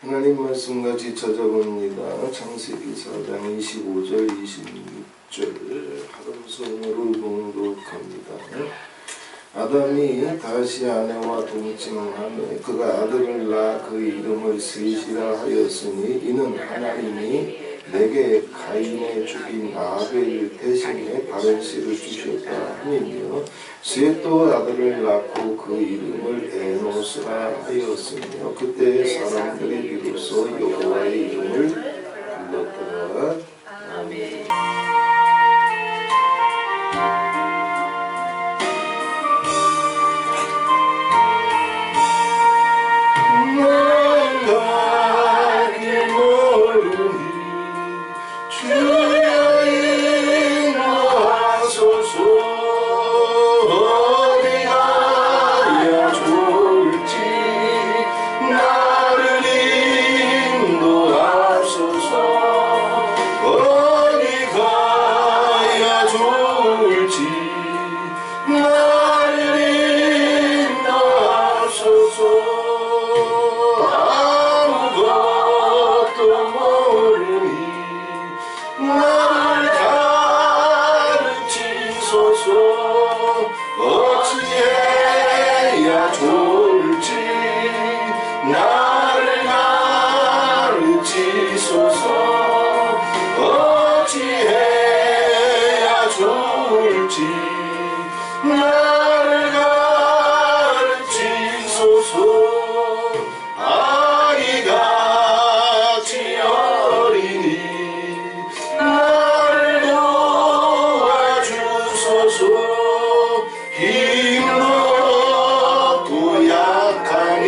하나님 말씀 같이 찾아봅니다. 창세기 4장 25절 26절 하름성으로 봉독합니다. 아담이 다시 아내와 동침하며 그가 아들을 낳아 그 이름을 셋이라 하였으니 이는 하나님이 내게 가인의 죽인 아벨 대신에 다른 씨를 주셨다 함이며 셋도 아들을 낳고 그 이름을 에노스라 하였으며 그때 사람들이 비로소 여호와의 이름을 불렀더라. 아멘. 어찌해야 좋을지 나를 가르치소서. 어찌해야 좋을지 나를 가르치소서. 아이같이 어리니 나를 도와주소서. 힘없고 약하니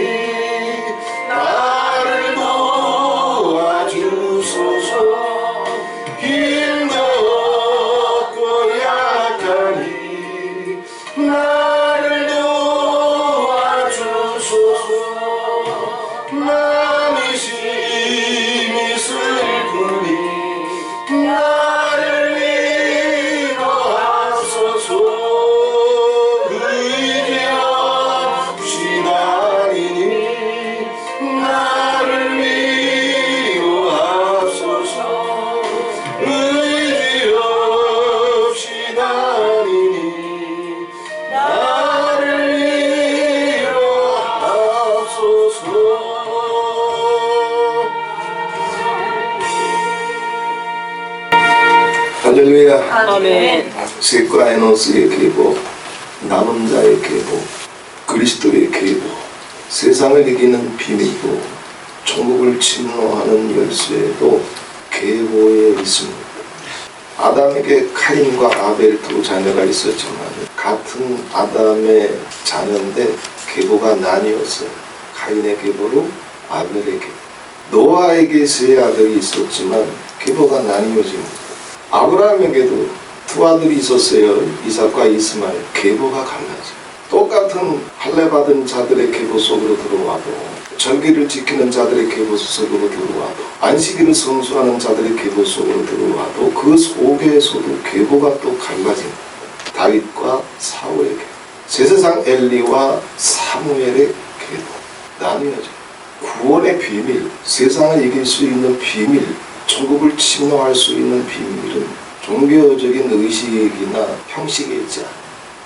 나를 도와주소서. 힘없고 약하니 나를 도와주소서. 마음이 심히 슬프니 나를 위로하소서. 할렐루야. 아멘. 셋과 에노스의 계보, 남은 자의 계보, 그리스도의 계보, 세상을 이기는 비밀도, 천국을 침노하는 열쇠도 계보에 있습니다. 아담에게 카인과 아벨 두 자녀가 있었지만 같은 아담의 자녀인데 계보가 나뉘었어요. 카인의 계보로 아벨의 계보. 노아에게 세 아들이 있었지만 계보가 나뉘어집니다. 아브라함에게도 두 아들이 있었어요. 이삭과 이스마엘. 계보가 갈라져. 똑같은 할례 받은 자들의 계보 속으로 들어와도, 절기를 지키는 자들의 계보 속으로 들어와도, 안식일을 성수하는 자들의 계보 속으로 들어와도 그 속에서도 계보가 또 갈라집니다. 다윗과 사울의 계보, 제사장 엘리와 사무엘의 계보 나뉘어져. 구원의 비밀, 세상을 이길 수 있는 비밀, 천국을 침노할 수 있는 비밀은 종교적인 의식이나 형식에 있지 않아.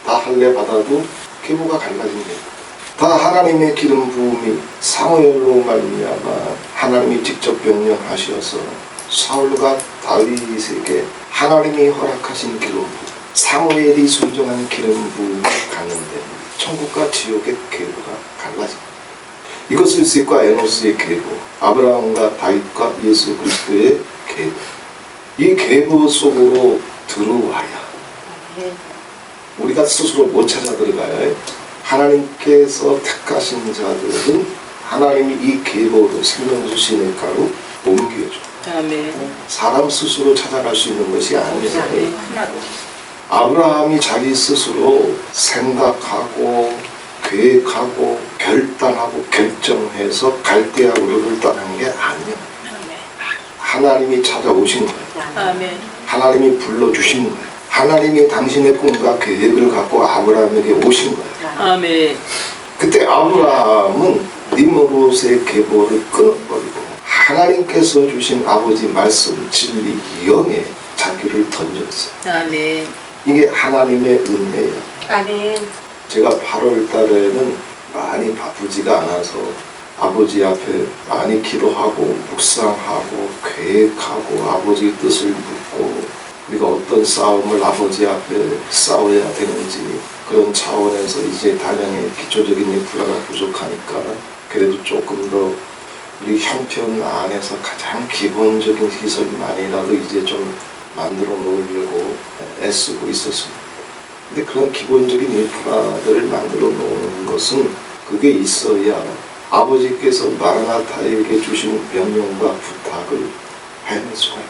다 할례 받아도 계보가 갈라집니다. 다 하나님의 기름 부음이 사무엘로 말미암아 하나님이 직접 명령하셔서 사울과 다윗에게 하나님이 허락하신 기름 부음, 사무엘이 순종한 기름 부음이 가는데 천국과 지옥의 계보가 갈라집니다. 이것을 셋과 에노스의 계보, 아브라함과 다윗과 예수 그리스도의 계보, 이 계보 속으로 들어와야 우리가 스스로 못 찾아 들어가야 하나님께서 택하신 자들은 하나님이 이 계보로 생명수 시내가로 옮겨줘. 아멘. 사람 스스로 찾아갈 수 있는 것이 아니에요. 아브라함이 자기 스스로 생각하고 계획하고 결단하고 결정해서 갈대아우르를 떠난 게 아니야. 하나님이 찾아오신 거예요. 아멘. 하나님이 불러주신 거예요. 하나님이 당신의 꿈과 계획을 갖고 아브라함에게 오신 거예요. 아멘. 그때 아브라함은 니므롯의 계보를 끊어버리고 하나님께서 주신 아버지 말씀, 진리, 영에 자기를 던졌어요. 아멘. 이게 하나님의 은혜예요. 아멘. 제가 8월 달에는 많이 바쁘지가 않아서 아버지 앞에 많이 기도하고 묵상하고 계획하고 아버지 뜻을 묻고 우리가 어떤 싸움을 아버지 앞에 싸워야 되는지 그런 차원에서 이제 단양의 기초적인 인프라가 부족하니까 그래도 조금 더 우리 형편 안에서 가장 기본적인 시설만이라도 이제 좀 만들어 놓으려고 애쓰고 있었습니다. 근데 그런 기본적인 인프라들을 만들어 놓는 것은 그게 있어야 아버지께서 마라나타에게 주신 명령과 부탁을 해낼 수가 있다.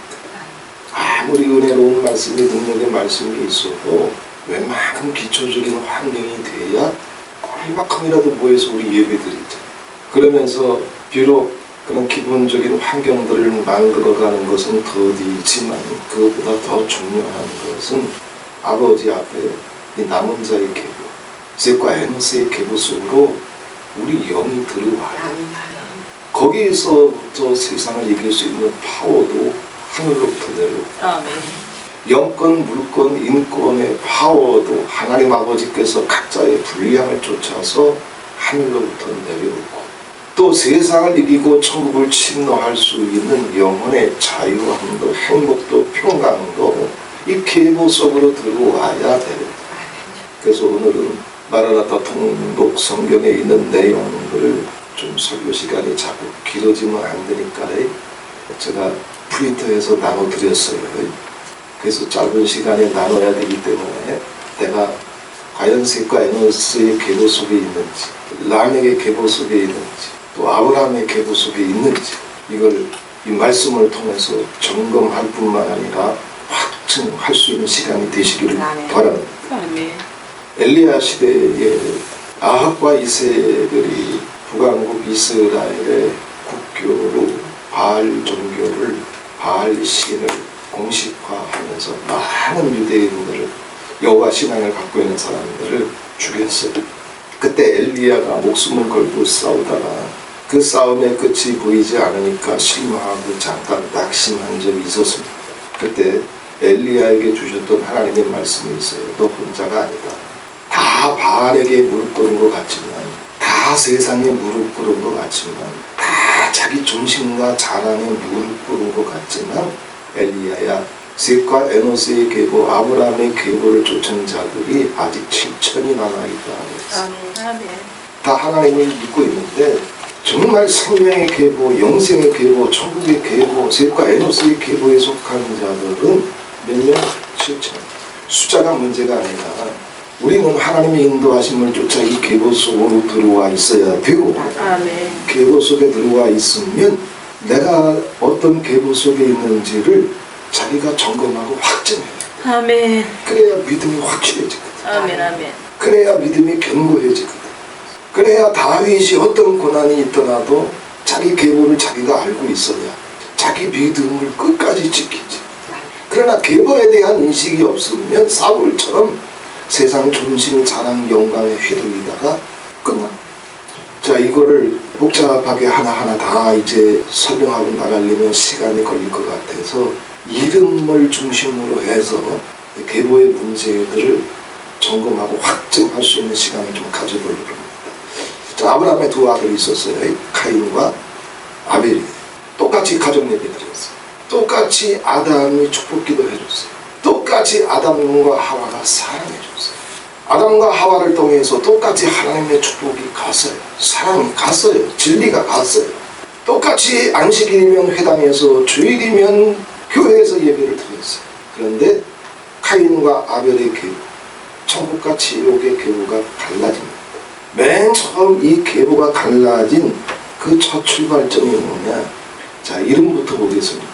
아무리 은혜로운 말씀이 능력의 말씀이 있어도 웬만큼 기초적인 환경이 돼야 얼마큼이라도 모여서 우리 예배드리죠. 그러면서 비록 그런 기본적인 환경들을 만들어가는 것은 더디지만 그것보다 더 중요한 것은 아버지 앞에 이 남은 자의 계보, 셋과 에노스의 계보 속으로 우리 영이 들어와요. 거기에서부터 세상을 이길 수 있는 파워도 하늘로부터 내려오고 영권, 물권, 인권의 파워도 하나님 아버지께서 각자의 분량을 쫓아서 하늘로부터 내려오고 또 세상을 이기고 천국을 침노할 수 있는 영혼의 자유함도 행복도 평강도 이 계보 속으로 들어와야 돼요. 그래서 오늘은 마라나타 통독 성경에 있는 내용들을 좀 설교 시간이 자꾸 길어지면 안 되니까 제가 프린터에서 나눠드렸어요. 그래서 짧은 시간에 나눠야 되기 때문에 내가 과연 셋과 에노스의 계보 속에 있는지 람에게 계보 속에 있는지 또 아브라함의 계보 속에 있는지 이걸 이 말씀을 통해서 점검할 뿐만 아니라 확증할 수 있는 시간이 되시기를 바랍니다. 엘리야 시대에 아합과 이세벨이 북왕국 이스라엘의 국교로 바알 종교를 바알 신을 공식화하면서 많은 유대인들을 여호와 신앙을 갖고 있는 사람들을 죽였어요. 그때 엘리야가 목숨을 걸고 싸우다가 그 싸움의 끝이 보이지 않으니까 실망하고 잠깐 낙심한 적이 있었습니다. 그때 엘리야에게 주셨던 하나님의 말씀이 있어요. 너 혼자가 아니다. 다 바알에게 무릎 꿇은 것 같지만 다 세상에 무릎 꿇은 것 같지만 다 자기 존심과 자랑에 무릎 꿇은 것 같지만 엘리야야 셋과 에노스의 계보 아브라함의 계보를 쫓은 자들이 아직 7천이 남아있다. 다 하나님을 믿고 있는데 정말 생명의 계보, 영생의 계보, 천국의 계보, 셋과 에노스의 계보에 속한 자들은 몇 명? 7천. 숫자가 문제가 아니라 우리는 하나님의 인도하심을 쫓아 이 계보 속으로 들어와 있어야 되고 계보 속에 들어와 있으면 내가 어떤 계보 속에 있는지를 자기가 점검하고 확증해요. 아멘. 그래야 믿음이 확실해지거든. 아멘. 그래야 믿음이 견고해지거든. 그래야 다윗이 어떤 고난이 있더라도 자기 계보를 자기가 알고 있어야 자기 믿음을 끝까지 지키지. 그러나 계보에 대한 인식이 없으면 사울처럼 세상 존심, 자랑, 영광에 휘둘리다가 끝나. 자, 이거를 복잡하게 하나하나 다 이제 설명하고 나가려면 시간이 걸릴 것 같아서 이름을 중심으로 해서 계보의 문제들을 점검하고 확증할 수 있는 시간을 좀 가져보려고 합니다. 자, 아브라함의 두 아들이 있었어요. 카인과 아벨이. 똑같이 가족 예배 드렸어요. 똑같이 아담이 축복기도 해줬어요. 똑같이 아담과 하와가 사랑해줬어요. 아담과 하와를 통해서 똑같이 하나님의 축복이 갔어요. 사랑이 갔어요. 진리가 갔어요. 똑같이 안식일이면 회당에서 주일이면 교회에서 예배를 드렸어요. 그런데 카인과 아벨의 계보, 천국과 지옥의 계보가 갈라집니다. 맨 처음 이 계보가 갈라진 그 첫 출발점이 뭐냐? 자, 이름부터 보겠습니다.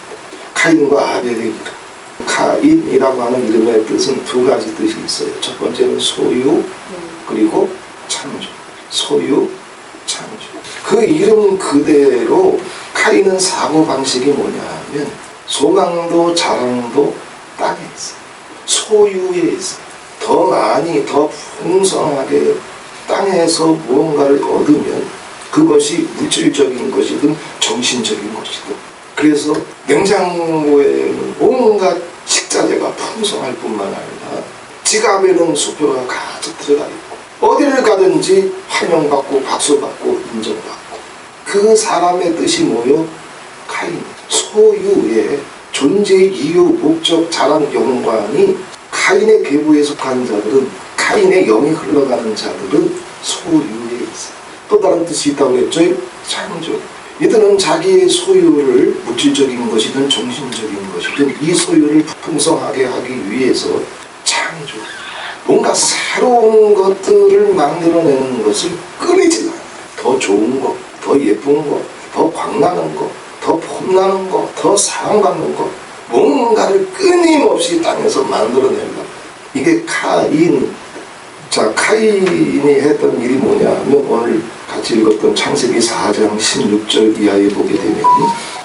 카인과 아벨의 이름. 카인이라고 하는 이름의 뜻은 두 가지 뜻이 있어요. 첫 번째는 소유, 그리고 창조. 소유, 창조. 그 이름 그대로 카인은 사고방식이 뭐냐 하면 소망도 자랑도 땅에 있어요. 소유에 있어요. 더 많이, 더 풍성하게 땅에서 무언가를 얻으면 그것이 물질적인 것이든 정신적인 것이든 그래서 냉장고에는 온갖 식자재가 풍성할 뿐만 아니라 지갑에는 수표가 가득 들어가 있고 어디를 가든지 환영받고 박수받고 인정받고 그 사람의 뜻이 뭐요? 카인, 소유의 존재 이유, 목적, 자랑, 영광이 카인의 계보에 속한 자들은, 카인의 영이 흘러가는 자들은 소유에 있어요. 또 다른 뜻이 있다고 그랬죠? 창조. 이들은 자기의 소유를 물질적인 것이든 정신적인 것이든 이 소유를 풍성하게 하기 위해서 창조, 뭔가 새로운 것들을 만들어내는 것을 끊이지 않아요. 더 좋은 것, 더 예쁜 것, 더 광나는 것, 더 폼나는 것, 더 사랑받는 것, 뭔가를 끊임없이 땅에서 만들어내려고. 이게 카인. 자, 카인이 했던 일이 뭐냐면 오늘 같이 읽었던 창세기 4장 16절 이하에 보게 되면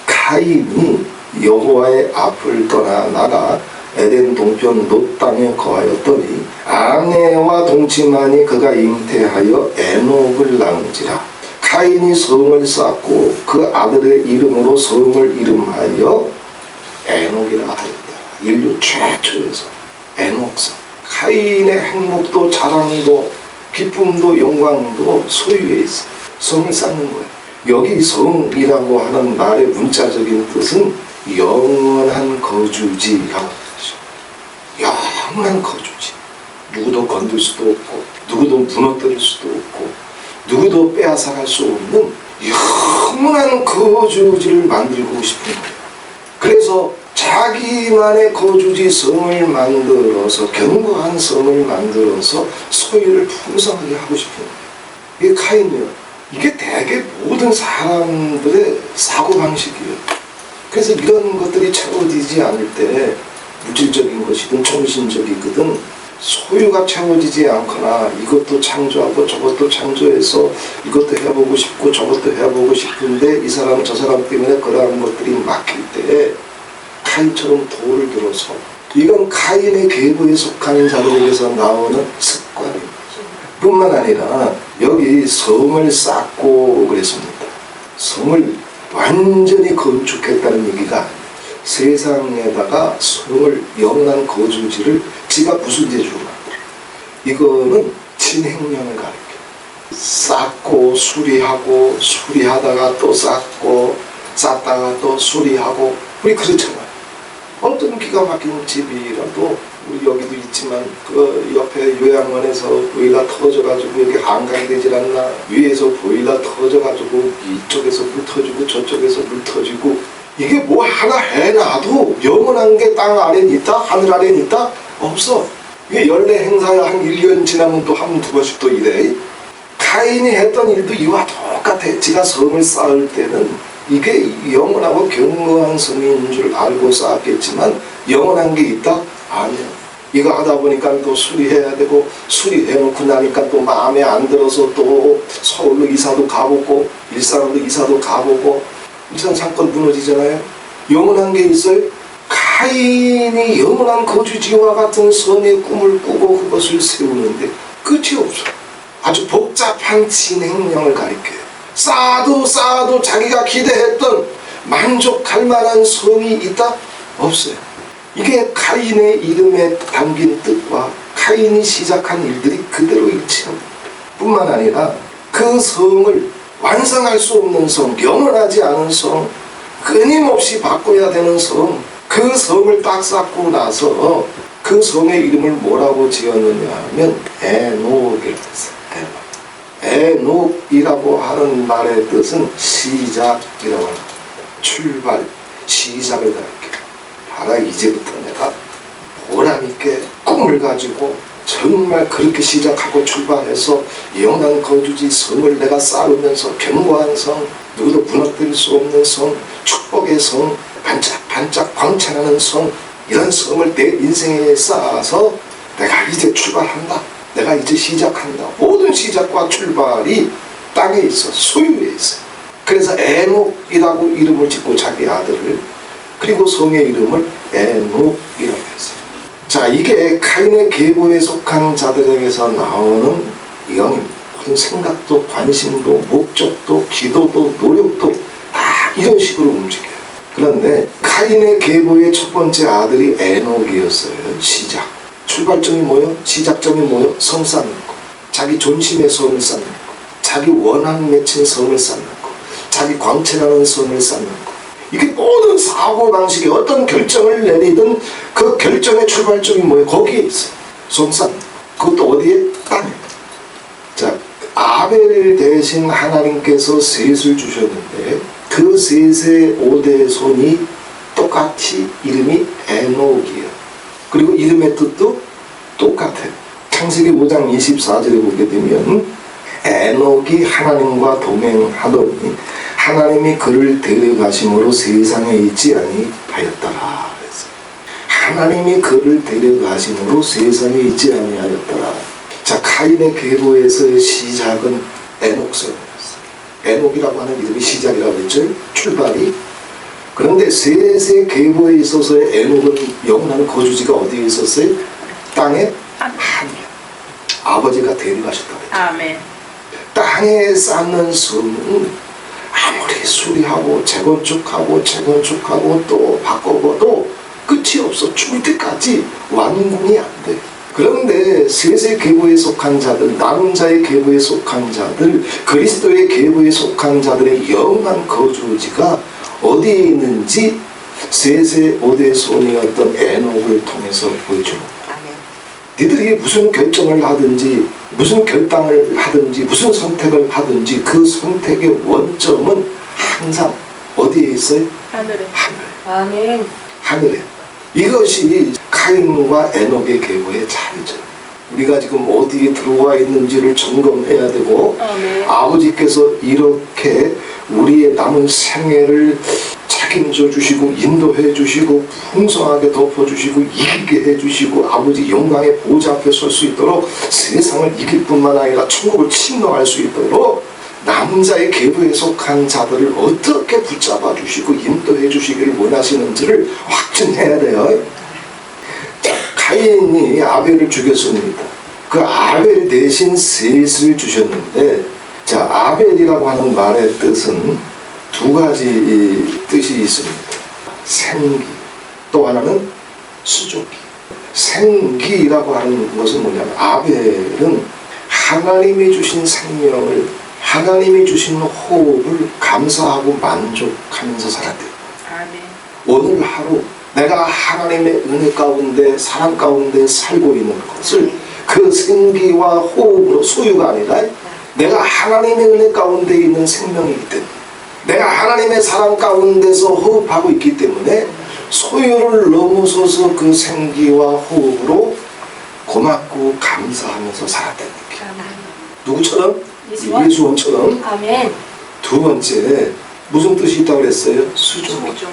카인이 여호와의 앞을 떠나 나가 에덴 동편 놋 땅에 거하였더니 아내와 동침하니 그가 잉태하여 에녹을 낳은지라. 카인이 성을 쌓고 그 아들의 이름으로 성을 이름하여 에녹이라 하였다. 인류 최초에서 에녹성. 카인의 행복도 자랑도 기쁨도 영광도 소유에 있어. 성을 쌓는 거예요. 여기 성이라고 하는 말의 문자적인 뜻은 영원한 거주지라고 하죠. 영원한 거주지. 누구도 건들 수도 없고 누구도 무너뜨릴 수도 없고 누구도 빼앗아갈 수 없는 영원한 거주지를 만들고 싶은 거예요. 그래서 자기만의 거주지 성을 만들어서 견고한 성을 만들어서 소유를 풍성하게 하고 싶은 거예요. 이게 카인이에요. 이게 대개 모든 사람들의 사고방식이에요. 그래서 이런 것들이 채워지지 않을 때 물질적인 것이든 정신적이거든 소유가 채워지지 않거나 이것도 창조하고 저것도 창조해서 이것도 해보고 싶고 저것도 해보고 싶은데 이 사람 저 사람 때문에 그러한 것들이 막힐 때 카인처럼 돌을 들어서 이건 카인의 계보에 속한 자들에게서 나오는 습관입니다. 뿐만 아니라 여기 성을 쌓고 그랬습니다. 성을 완전히 건축했다는 얘기가 아니에요. 세상에다가 성을 영원한 거주지를 지가 무슨 재주로 만들어요. 이거는 진행령을 가리켜요. 쌓고 수리하고 수리하다가 또 쌓고 쌓다가 또 수리하고 우리 그렇잖아요. 어떤 기가 막힌 집이라도 우리 여기도 있지만 그 옆에 요양원에서 보일러 터져가지고 여기 한강이 되질 않나 위에서 보일러 터져가지고 이쪽에서 물 터지고 저쪽에서 물 터지고 이게 뭐 하나 해놔도 영원한 게 땅 아래는 있다? 하늘 아래는 있다? 없어. 이게 연례 행사야 한 1년 지나면 또 한 번 두 번씩 또 이래. 카인이 했던 일도 이와 똑같아. 지가 성을 쌓을 때는 이게 영원하고 견고한 성인 줄 알고 쌓았겠지만 영원한 게 있다? 아니야. 이거 하다 보니까 또 수리해야 되고 수리해놓고 나니까 또 마음에 안 들어서 또 서울로 이사도 가보고 일산으로 이사도 가보고 일산 상권 무너지잖아요. 영원한 게 있어요? 카인이 영원한 거주지와 같은 성의 꿈을 꾸고 그것을 세우는데 끝이 없어. 아주 복잡한 진행령을 가리켜요. 쌓아도 자기가 기대했던 만족할 만한 성이 있다? 없어요. 이게 카인의 이름에 담긴 뜻과 카인이 시작한 일들이 그대로 일치합니다. 뿐만 아니라 그 성을 완성할 수 없는 성, 영원하지 않은 성, 끊임없이 바꿔야 되는 성, 그 성을 딱 쌓고 나서 그 성의 이름을 뭐라고 지었느냐 하면 에녹이라고 했어요. 에녹이라고 하는 말의 뜻은 시작이라고 합니다. 출발, 시작을 가리켜요. 봐라, 이제부터 내가 보람있게 꿈을 가지고 정말 그렇게 시작하고 출발해서 영원한 거주지 성을 내가 쌓으면서 견고한 성, 누구도 무너뜨릴 수 없는 성, 축복의 성, 반짝반짝 광채나는 성, 이런 성을 내 인생에 쌓아서 내가 이제 출발한다. 내가 이제 시작한다. 모든 시작과 출발이 땅에 있어. 소유에 있어요. 그래서 에녹이라고 이름을 짓고 자기 아들을, 그리고 성의 이름을 에녹이라고 했어요. 자, 이게 카인의 계보에 속한 자들에게서 나오는 영입니다. 모든 생각도 관심도 목적도 기도도 노력도 다 이런 식으로 움직여요. 그런데 카인의 계보의 첫 번째 아들이 에녹이었어요. 시작. 출발점이 뭐예요? 시작점이 뭐예요? 성 쌓는 거. 자기 존심의 성을 쌓는 거. 자기 원한 맺힌 성을 쌓는 거. 자기 광채나는 성을 쌓는 거. 이게 모든 사고방식이 어떤 결정을 내리든 그 결정의 출발점이 뭐예요? 거기에 있어요. 성 쌓는 거. 그것도 어디에? 땅에. 자, 아벨 대신 하나님께서 셋을 주셨는데 그 셋의 5대 손이 똑같이 이름이 에녹이에요. 그리고 이름의 뜻도 똑같아요. 창세기 5장 24절에 보게 되면 에녹이 하나님과 동행하더니 하나님이 그를 데려가심으로 세상에 있지 아니하였더라. 하나님이 그를 데려가심으로 세상에 있지 아니하였더라. 자, 카인의 계보에서의 시작은 에녹서였어요. 에녹이라고 하는 이름이 시작이라고 했죠. 출발이. 그런데 셋의 계보에 있어서의 에녹은 영원한 거주지가 어디에 있었어요? 땅에 하늘. 아버지가 데려가셨다고 했죠. 아멘. 땅에 쌓는 성은 아무리 수리하고 재건축하고 또 바꿔봐도 끝이 없어. 죽을 때까지 완공이 안 돼. 그런데 셋의 계보에 속한 자들, 남은 자의 계보에 속한 자들, 그리스도의 계보에 속한 자들의 영원한 거주지가 어디에 있는지 셋의 5대 손이었던 에녹을 통해서 보여주는 거야. 니들이 무슨 결정을 하든지 무슨 결단을 하든지 무슨 선택을 하든지 그 선택의 원점은 항상 어디에 있어요? 하늘에. 하늘. 아멘. 하늘에. 이것이 카인과 에녹의 계보의 차이죠. 우리가 지금 어디에 들어와 있는지를 점검해야 되고 아멘. 아버지께서 이렇게 우리의 남은 생애를 책임져 주시고 인도해 주시고 풍성하게 덮어주시고 이기게 해주시고 아버지 영광의 보좌 앞에 설 수 있도록 세상을 이길 뿐만 아니라 천국을 침노할 수 있도록 남은 자의 계보에 속한 자들을 어떻게 붙잡아 주시고 인도해 주시기를 원하시는지를 확증해야 돼요. 자, 카인이 아벨을 죽였습니다. 그 아벨 대신 셋을 주셨는데, 자, 아벨이라고 하는 말의 뜻은 두 가지 뜻이 있습니다. 생기, 또 하나는 수족기. 생기라고 하는 것은 뭐냐면 아벨은 하나님이 주신 생명을, 하나님이 주신 호흡을 감사하고 만족하면서 살았대요. 아멘. 오늘 하루 내가 하나님의 은혜 가운데 사랑 가운데 살고 있는 것을 그 생기와 호흡으로 소유가 아니라 내가 하나님의 은혜 가운데 있는 생명이기 때문에 내가 하나님의 사랑 가운데서 호흡하고 있기 때문에 소유를 넘어서서 그 생기와 호흡으로 고맙고 감사하면서 살았다는 얘기야. 누구처럼? 예수원처럼. 아멘. 두 번째 무슨 뜻이 있다고 그랬어요? 수종기.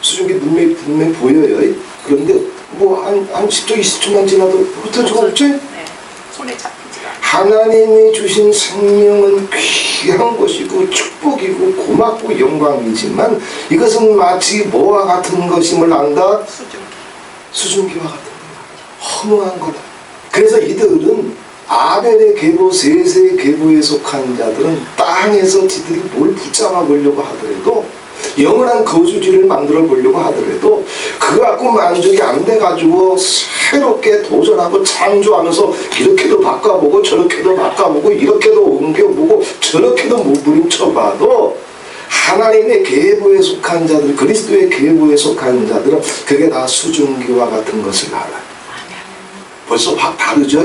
수종기 분명히 보여요. 그런데 뭐 한 10초 20초만 지나도 흩어지고 없죠? 네. 손에 잡히지 않아. 하나님이 주신 생명은 귀한 것이고 축복이고 고맙고 영광이지만 이것은 마치 뭐와 같은 것임을 안다? 수증기와 같은 거다. 허무한 거다. 그래서 이들은 아벨의 계보, 셋의 계보에 속한 자들은 땅에서 지들이 뭘 붙잡아 보려고 하더라도 영원한 거주지를 만들어 보려고 하더라도 그거 갖고 만족이 안 돼가지고 새롭게 도전하고 창조하면서 이렇게도 바꿔보고 저렇게도 바꿔보고 이렇게도 옮겨보고 저렇게도 무부림쳐봐도 하나님의 계보에 속한 자들, 그리스도의 계보에 속한 자들은 그게 다 수증기와 같은 것을 알아요. 벌써 확 다르죠?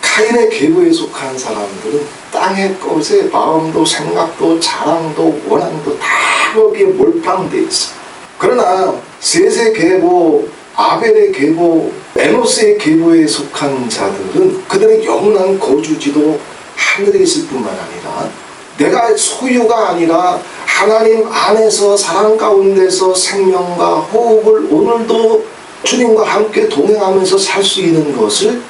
카인의 계보에 속한 사람들은 땅의 것에 마음도 생각도 자랑도 원한도 다 거기에 몰빵돼 있어. 그러나 셋의 계보, 아벨의 계보, 에노스의 계보에 속한 자들은 그들의 영원한 거주지도 하늘에 있을 뿐만 아니라 내가 소유가 아니라 하나님 안에서 사랑 가운데서 생명과 호흡을 오늘도 주님과 함께 동행하면서 살 수 있는 것을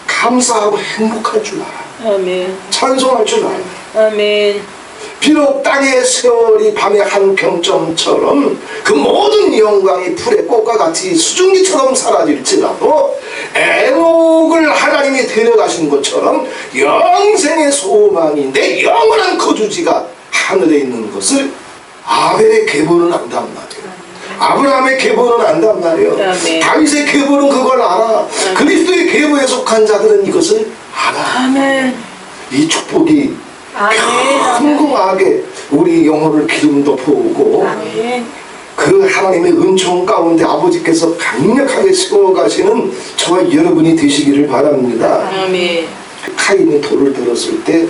감사하고 행복할 줄 알아. 아멘. 찬송할 줄 알아. 아멘. 비록 땅의 세월이 밤의 한 경점처럼 그 모든 영광이 풀의 꽃과 같이 수증기처럼 사라질지라도 에녹을 하나님이 데려가신 것처럼 영생의 소망이 내 영원한 거주지가 하늘에 있는 것을 아벨의 계보는 안단 말이에요. 아브라함의 계보는 안단 말이에요. 아멘. 다윗의 계보는 그걸 알아. 그리스도의 계보에 속한 자들은 이것을 알아. 아멘. 이 축복이 풍성하게 우리 영혼을 기름 덮어오고 아멘. 그 하나님의 은총 가운데 아버지께서 강력하게 세워가시는 저와 여러분이 되시기를 바랍니다. 아멘. 카인이 돌을 들었을 때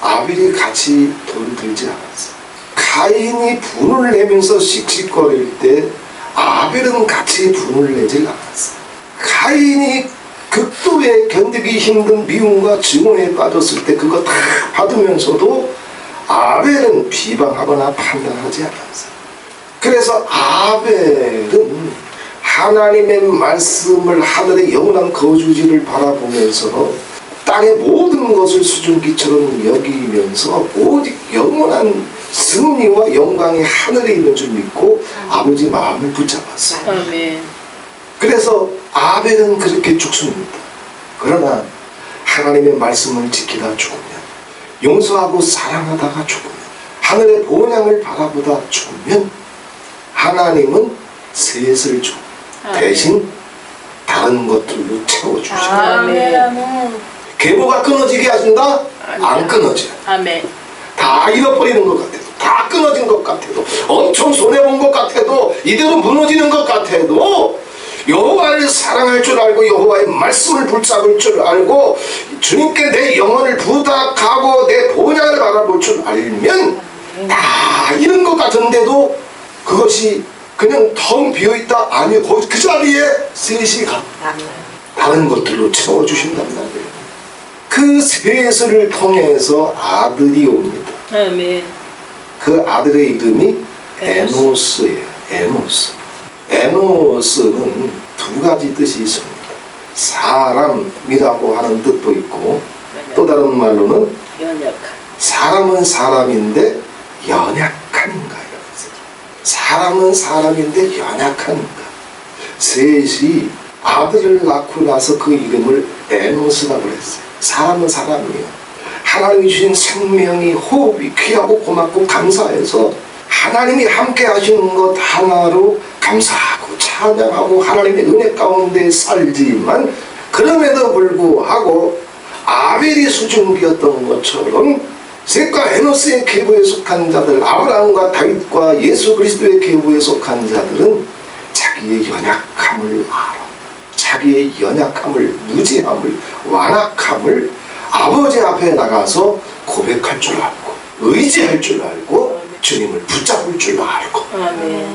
아벨이 같이 돌을 들지 않았어. 카인이 분을 내면서 씩씩거릴 때 아벨은 같이 분을 내질 않았어. 카인이 극도의 견디기 힘든 미움과 증오에 빠졌을 때 그거 다 받으면서도 아벨은 비방하거나 판단하지 않았어. 그래서 아벨은 하나님의 말씀을 하늘의 영원한 거주지를 바라보면서 땅의 모든 것을 수증기처럼 여기면서 오직 영원한 승리와 영광이 하늘에 있는 줄 믿고 아버지 마음을 붙잡았어요. 아멘. 그래서 아벨은 그렇게 죽습니다. 그러나 하나님의 말씀을 지키다 죽으면, 용서하고 사랑하다가 죽으면, 하늘의 본향을 바라보다 죽으면 하나님은 셋을 주고 대신 다른 것들로 채워주시고, 아멘. 계보가 끊어지게 하신다? 안 끊어져요. 아멘. 다 잃어버리는 것 같아도, 다 끊어진 것 같아도, 엄청 손해본 것 같아도, 이대로 무너지는 것 같아도 여호와를 사랑할 줄 알고 여호와의 말씀을 붙잡을 줄 알고 주님께 내 영혼을 부탁하고 내 본향을 바라볼 줄 알면 다 잃은 것 같은데도 그것이 그냥 텅 비어있다? 아니요, 거기 그 자리에 셋이 가 다른 것들로 채워주신단 말이에요. 그 셋을 통해서 아들이 옵니다. 아멘. 그 아들의 이름이 에노스예요. 에노스. 에노스는 두 가지 뜻이 있습니다. 사람이라고 하는 뜻도 있고, 또 다른 말로는 연약한. 사람은 사람인데 연약한가. 사람은 사람인데 연약한가. 셋이 아들을 낳고 나서 그 이름을 에노스라고 했어요. 사람은 사람이에요. 하나님이 주신 생명이, 호흡이 귀하고 고맙고 감사해서 하나님이 함께 하시는 것 하나로 감사하고 찬양하고 하나님의 은혜 가운데 살지만, 그럼에도 불구하고 아벨이 수증기였던 것처럼 셋과 에노스의 계보에 속한 자들, 아브라함과 다윗과 예수 그리스도의 계보에 속한 자들은 자기의 연약함을 알아. 자기의 연약함을, 무지함을, 완악함을 아버지 앞에 나가서 고백할 줄 알고, 의지할 줄 알고, 주님을 붙잡을 줄 알고, 아멘.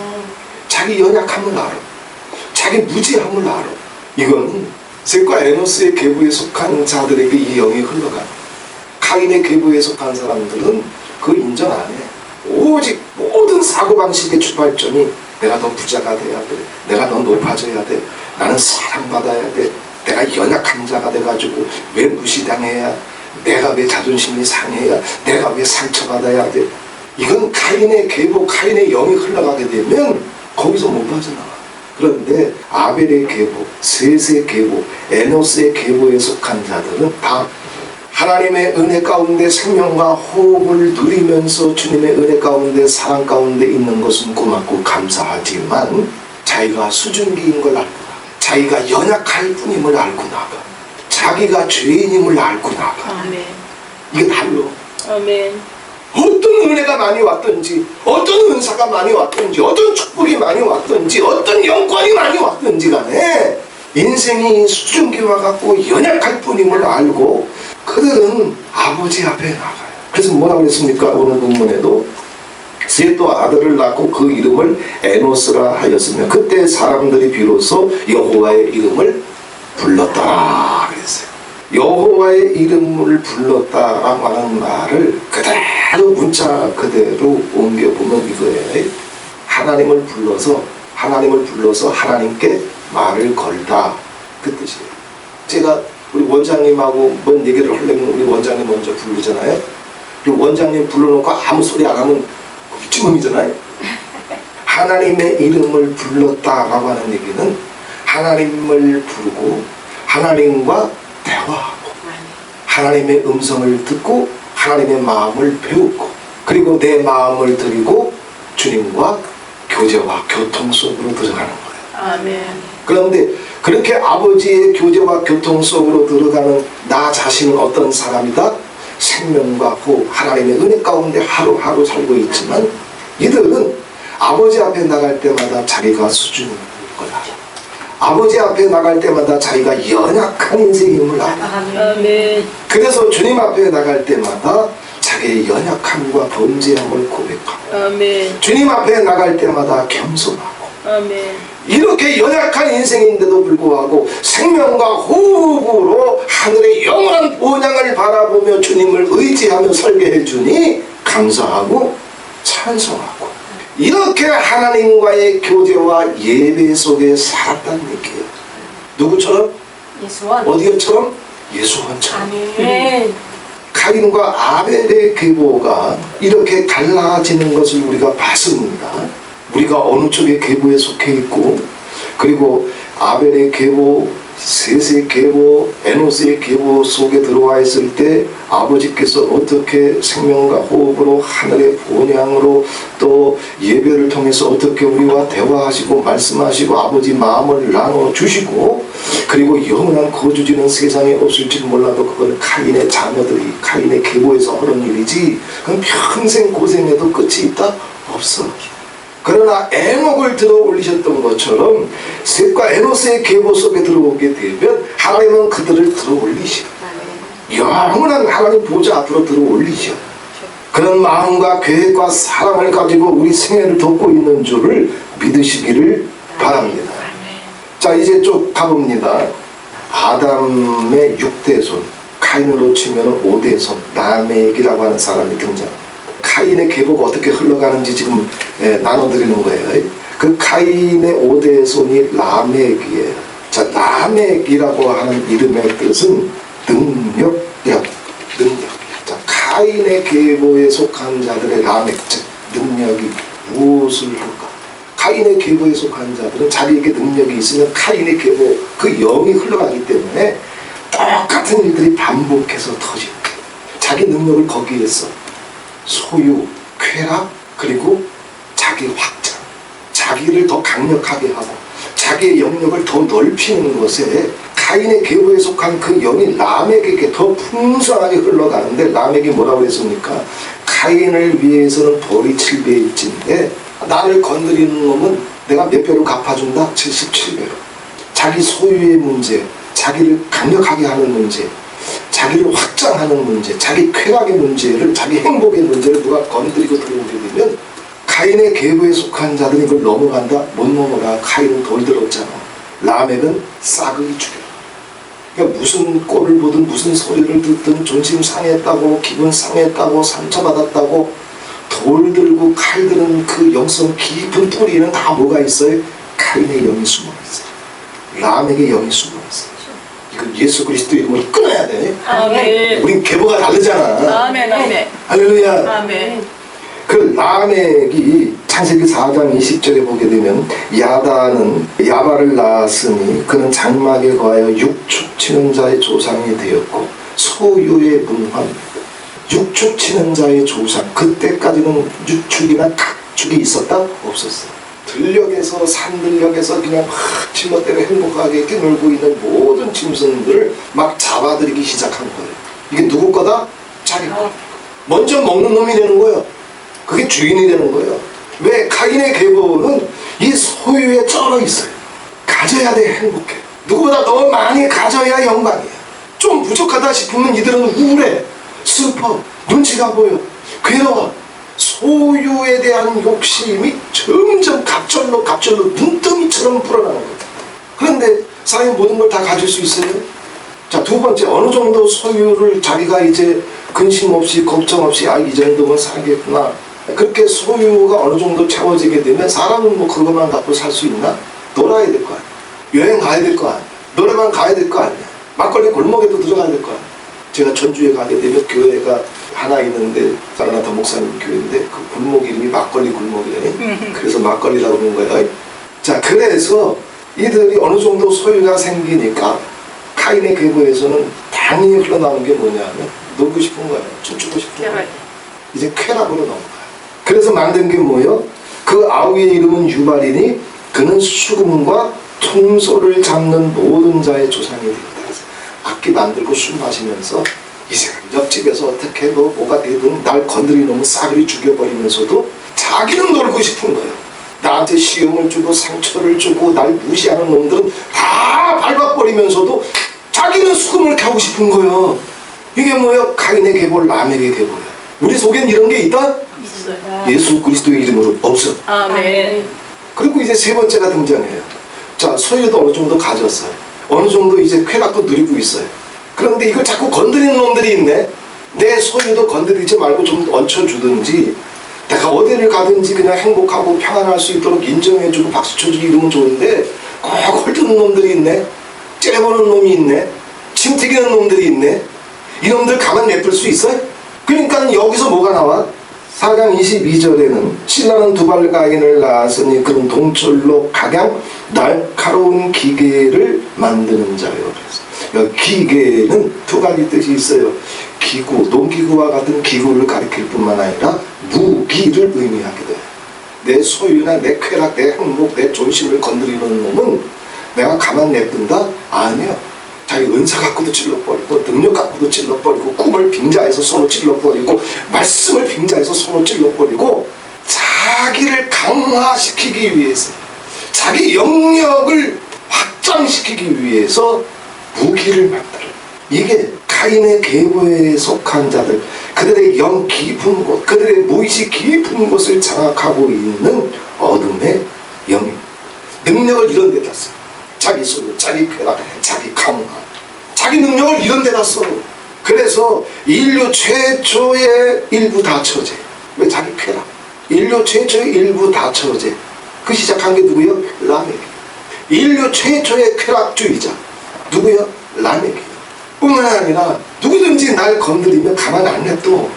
자기 연약함을 알아. 자기 무지함을 알아. 이건 셋과 에노스의 계보에 속한 자들에게 이 영이 흘러가. 카인의 계보에 속한 사람들은 그 인정 안 해. 오직 모든 사고방식의 출발점이 내가 더 부자가 돼야 돼, 내가 더 높아져야 돼, 나는 사랑받아야 돼, 내가 연약한 자가 돼가지고 왜 무시당해야, 내가 왜 자존심이 상해야, 내가 왜 상처받아야 돼. 이건 카인의 계보, 카인의 영이 흘러가게 되면 거기서 못 빠져나와. 그런데 아벨의 계보, 셋의 계보, 에노스의 계보에 속한 자들은 다 하나님의 은혜 가운데 생명과 호흡을 누리면서 주님의 은혜 가운데 사랑 가운데 있는 것은 고맙고 감사하지만 자기가 수증기인 걸 알고, 자기가 연약할 뿐임을 알고 나가, 자기가 죄인임을 알고 나가. 아멘. 이게 달로. 아멘. 어떤 은혜가 많이 왔든지, 어떤 은사가 많이 왔든지, 어떤 축복이 많이 왔든지, 어떤 영권이 많이 왔든지 간에 인생이 수증기와 같고 연약할 뿐임을 알고 그들은 아버지 앞에 나가요. 그래서 뭐라고 그랬습니까? 오늘 본문에도 셋도 아들을 낳고 그 이름을 에노스라 하였으며 그때 사람들이 비로소 여호와의 이름을 불렀더라 그랬어요. 여호와의 이름을 불렀다라고 하는 말을 그대로 문자 그대로 옮겨보면 이거예요. 하나님을 불러서 하나님께 말을 걸다, 그 뜻이에요. 제가 우리 원장님하고 뭔 얘기를 하려면 우리 원장님 먼저 부르잖아요. 그리고 원장님 불러놓고 아무 소리 안 하면 찌멍이잖아요. 하나님의 이름을 불렀다라고 하는 얘기는 하나님을 부르고 하나님과 대화하고 하나님의 음성을 듣고 하나님의 마음을 배우고 그리고 내 마음을 드리고 주님과 교제와 교통 속으로 들어가는 거예요. 아멘. 그런데 그렇게 아버지의 교제와 교통 속으로 들어가는 나 자신은 어떤 사람이다? 생명과 호흡, 하나님의 은혜 가운데 하루하루 살고 있지만 이들은 아버지 앞에 나갈 때마다 자기가 수준인 걸 알아. 아버지 앞에 나갈 때마다 자기가 연약한 인생임을 알아. 아멘. 그래서 주님 앞에 나갈 때마다 자기의 연약함과 범죄함을 고백하고 아멘. 주님 앞에 나갈 때마다 겸손하고 아멘. 이렇게 연약한 인생인데도 불구하고 생명과 호흡으로 하늘의 영원한 본향을 바라보며 주님을 의지하며 설계해 주니 감사하고 찬송하고 이렇게 하나님과의 교제와 예배 속에 살았다는 얘기예요. 누구처럼? 예수원. 어디처럼? 예수원처럼. 아멘. 가인과 아벨의 계보가 이렇게 달라지는 것을 우리가 봤습니다. 우리가 어느 쪽의 계보에 속해 있고, 그리고 아벨의 계보, 셋의 계보, 에노스의 계보 속에 들어와 있을 때 아버지께서 어떻게 생명과 호흡으로 하늘의 본향으로 또 예배를 통해서 어떻게 우리와 대화하시고 말씀하시고 아버지 마음을 나눠주시고, 그리고 영원한 거주지는 세상에 없을지 몰라도 그건 카인의 자녀들이 카인의 계보에서 하는 일이지 그건 평생 고생해도 끝이 있다? 없어. 그러나 에녹을 들어 올리셨던 것처럼 셋과 에노스의 계보 속에 들어오게 되면 하나님은 그들을 들어 올리셔. 영원한 하나님 보좌 앞으로 들어 올리셔. 그런 마음과 계획과 사랑을 가지고 우리 생애를 돕고 있는 줄을 믿으시기를 바랍니다. 자, 이제 쭉 가봅니다. 아담의 6대손, 카인으로 치면 5대손 라멕이라고 하는 사람이 등장합니다. 카인의 계보가 어떻게 흘러가는지 지금 나눠드리는 거예요. 그 카인의 5대손이 라멕이에요. 자, 라멕이라고 하는 이름의 뜻은 능력. 자, 카인의 계보에 속한 자들의 라멕, 즉 능력이 무엇을 할까? 카인의 계보에 속한 자들은 자기에게 능력이 있으면 카인의 계보, 그 영이 흘러가기 때문에 똑같은 일들이 반복해서 터지는 거예요. 자기 능력을 거기에서 소유, 쾌락, 그리고 자기 확장, 자기를 더 강력하게 하고 자기의 영역을 더 넓히는 것에 카인의 계보에 속한 그 영이 라멕에게 더 풍성하게 흘러가는데, 라멕이 뭐라고 했습니까? 카인을 위해서는 벌이 7배일진데 나를 건드리는 놈은 내가 몇 배로 갚아준다? 77배로. 자기 소유의 문제, 자기를 강력하게 하는 문제, 자기를 확장하는 문제, 자기 쾌락의 문제를, 자기 행복의 문제를 누가 건드리고 들어오게 되면 카인의 계보에 속한 자들은 이걸 넘어간다? 못 넘어가. 카인은 돌 들었잖아. 라멕은 싸그리 죽여. 그러니까 무슨 꼴을 보든 무슨 소리를 듣든 존심 상했다고, 기분 상했다고, 상처받았다고 돌 들고 칼 드는 그 영성 깊은 뿌리에는 다 뭐가 있어요? 카인의 영이 숨어 있어요. 라멕의 영이 숨어 있어요. 이거 예수 그리스도 이름으로 끊어야 돼. 아멘. 우린 계보가 다르잖아. 아멘. 아멘. 할렐루야. 아멘. 그 라멕이 창세기 4장 20절에 보게 되면 야다는 야발을 낳았으니 그는 장막에 거하여 육축 치는 자의 조상이 되었고 소유의 문환. 육축 치는 자의 조상. 그때까지는 육축이나 각축이 있었다? 없었어. 들녘에서 산들녘에서 그냥 막 지멋대로 행복하게 뛰놀고 있는 모든 짐승들을 막 잡아들이기 시작한 거예요. 이게 누구 거다? 자기 거. 먼저 먹는 놈이 되는 거예요. 그게 주인이 되는 거예요. 왜? 카인의 계보는 이 소유에 쩔어 있어요. 가져야 돼. 행복해. 누구보다 더 많이 가져야 영광이야. 좀 부족하다 싶으면 이들은 우울해, 슬퍼, 눈치가 보여, 괴로워. 소유에 대한 욕심이 점점 갑절로 눈덩이처럼 불어나는 거예요. 그런데 사람이 모든 걸 다 가질 수 있어요? 자, 두 번째, 어느 정도 소유를 자기가 이제 근심 없이 걱정 없이 이 정도면 살겠구나. 그렇게 소유가 어느 정도 채워지게 되면 사람은 뭐 그것만 갖고 살 수 있나? 놀아야 될 거 아니야. 여행 가야 될 거 아니야. 노래방 가야 될 거 아니야. 막걸리 골목에도 들어가야 될 거 아니야. 제가 전주에 가게 되면 교회가 하나 있는데 사라나타 목사님 교회인데 그 골목 이름이 막걸리 골목이래. 그래서 막걸리라고 그런 거예요. 자, 그래서 이들이 어느 정도 소유가 생기니까 카인의 계보에서는 당연히 흘러나오는 게 뭐냐면 놀고 싶은 거예요. 춤추고 싶은 거예요. 이제 쾌락으로 넘어가요. 그래서 만든 게 뭐예요? 그 아우의 이름은 유발이니 그는 수금과 통소를 잡는 모든 자의 조상이 되었다. 악기 만들고 술 마시면서 이 사람 옆집에서 어떻게 뭐가 되든 날 건드리 놈은 싸그리 죽여버리면서도 자기는 놀고 싶은 거예요. 나한테 시험을 주고 상처를 주고 날 무시하는 놈들은 다 밟아버리면서도 자기는 수금을 켜고 싶은 거예요. 이게 뭐예요? 가인의 계보, 라멕의 계보예요. 우리 속엔 이런 게 있다? 있어요. 예수 그리스도의 이름으로 없어. 아멘. 그리고 이제 세 번째가 등장해요. 자, 소유도 어느 정도 가졌어요. 어느 정도 이제 쾌락도 누리고 있어요. 그런데 이걸 자꾸 건드리는 놈들이 있네. 내 소유도 건드리지 말고 좀 얹혀주든지, 내가 어디를 가든지 그냥 행복하고 평안할 수 있도록 인정해주고 박수 쳐주고 이러면 좋은데 꼭 헐뜯는 놈들이 있네. 째려보는 놈이 있네. 침 튀기는 놈들이 있네. 이놈들 가만 냅둘 수 있어요? 그러니까 여기서 뭐가 나와? 4장 22절에는 신라는 두발 가인을 낳았으니 그는 동철로 각양 날카로운 기계를 만드는 자요. 그래서 여기 기계는 두 가지 뜻이 있어요. 기구, 농기구와 같은 기구를 가리킬 뿐만 아니라 무기를 의미하게 돼요. 내 소유나 내 쾌락, 내 행복, 내 존심을 건드리는 놈은 내가 가만 냅둔다? 아니요. 자기 은사 갖고도 찔러버리고 능력 갖고도 찔러버리고 꿈을 빙자해서 손을 찔러버리고 말씀을 빙자해서 손을 찔러버리고 자기를 강화시키기 위해서 자기 영역을 확장시키기 위해서 무기를 만들어. 이게 가인의 계보에 속한 자들, 그들의 영 깊은 곳, 그들의 무의식 깊은 곳을 장악하고 있는 어둠의 영입니다. 능력을 이런 데다 써. 자기 소유, 자기 쾌락, 자기 강화, 자기 능력을 이런 데다 써. 그래서 인류 최초의 일부 다처제. 왜 자기 쾌락? 인류 최초의 일부 다처제. 그 시작한 게 누구요? 라멕. 인류 최초의 쾌락주의자. 누구요? 라멕이요. 뿐만 아니라 누구든지 날 건드리면 가만 안 냅둬.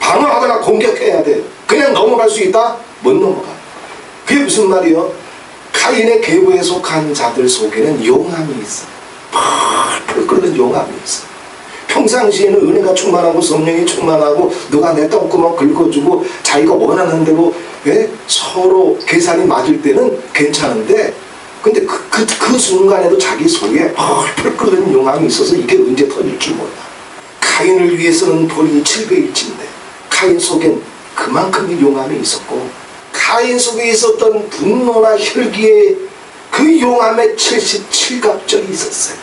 방어하거나 공격해야 돼. 그냥 넘어갈 수 있다? 못 넘어가. 그게 무슨 말이요? 가인의 계보에 속한 자들 속에는 용암이 있어. 펄펄 끓는 용암이 있어. 평상시에는 은혜가 충만하고 성령이 충만하고 누가 내 똥구멍 긁어주고 자기가 원하는 대로 서로 계산이 맞을 때는 괜찮은데, 근데 그 순간에도 자기 속에 펄펄 끓는 용암이 있어서 이게 언제 터질 줄 몰라. 가인을 위해서는 돌이 700일치인데 가인 속엔 그만큼의 용암이 있었고, 가인 속에 있었던 분노나 혈기에 그 용암에 77갑절이 있었어요.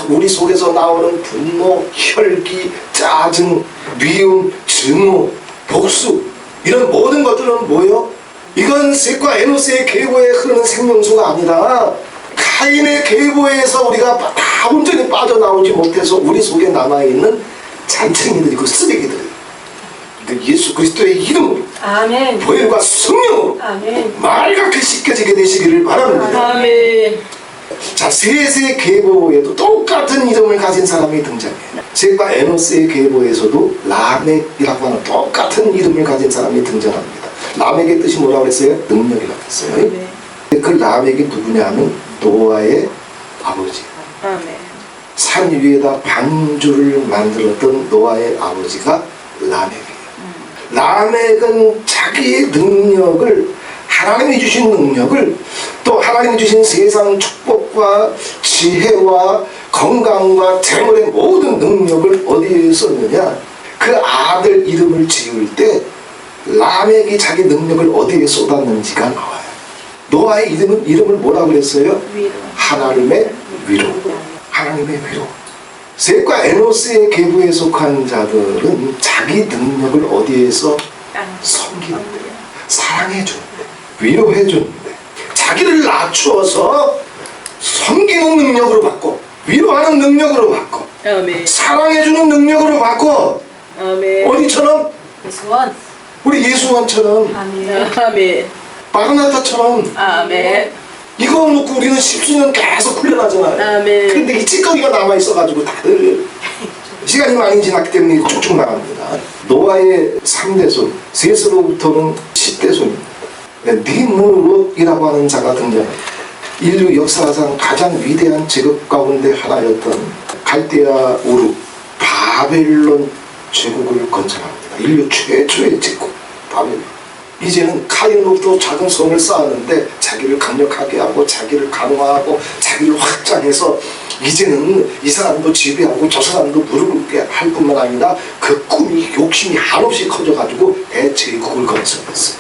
우리 속에서 나오는 분노, 혈기, 짜증, 미움, 증오, 복수, 이런 모든 것들은 뭐예요? 이건 셋과 에노스의 계보에 흐르는 생명수가 아니라 가인의 계보에서 우리가 다 온전히 빠져나오지 못해서 우리 속에 남아있는 잔챙이들이고 쓰레기들. 예수 그리스도의 이름으로, 아멘. 보혈과 성령으로 아멘. 맑게 씻겨지게 되시기를 바랍니다. 아멘. 자, 셋의 계보에도 똑같은 이름을 가진 사람이 등장해요. 셋과 에노스의 계보에서도 라멕이라고 하는 똑같은 이름을 가진 사람이 등장합니다. 라멕의 뜻이 뭐라고 했어요? 능력이라고 했어요. 네. 그 라멕이 누구냐면 노아의 아버지. 아멘. 산 위에다 방주를 만들었던 노아의 아버지가 라멕이에요. 라멕은 자기의 능력을, 하나님이 주신 능력을, 또 하나님이 주신 세상 축복과 지혜와 건강과 재물의 모든 능력을 어디에 썼느냐? 그 아들 이름을 지을 때 라멕이 자기 능력을 어디에 쏟았는지가 나와요. 노아의 이름을 뭐라고 그랬어요? 위로. 하나님의 위로. 하나님의 위로. 셋과 에노스의 계보에 속한 자들은 자기 능력을 어디에서 섬기는데, 사랑해주는데, 위로해주는데, 자기를 낮추어서 섬기는 능력으로 바꿔, 위로하는 능력으로 바꿔, 아멘. 사랑해주는 능력으로 바꿔. 아멘. 어디처럼? 예수원. 우리 예수원처럼, 아멘. 아멘. 마그나타처럼. 아멘. 이거 놓고 우리는 10수년 계속 훈련하잖아요. 아멘. 그런데 이 찌꺼기가 남아있어가지고 다들 시간이 많이 지났기 때문에 이거 쭉쭉 나갑니다. 노아의 3대손, 셋으로부터는 10대손입니다. 니므롯이라고 하는 자가 등장합니다. 인류 역사상 가장 위대한 제국 가운데 하나였던 갈대아 우르, 바벨론 제국을 건설합니다. 인류 최초의 제국, 바벨론. 이제는 카인으로부터 작은 성을 쌓았는데 자기를 강력하게 하고 자기를 강화하고 자기를 확장해서 이제는 이 사람도 지배하고 저 사람도 무릎 꿇게 할 뿐만 아니라 그 꿈이 욕심이 한없이 커져가지고 대제국을 건설했어요.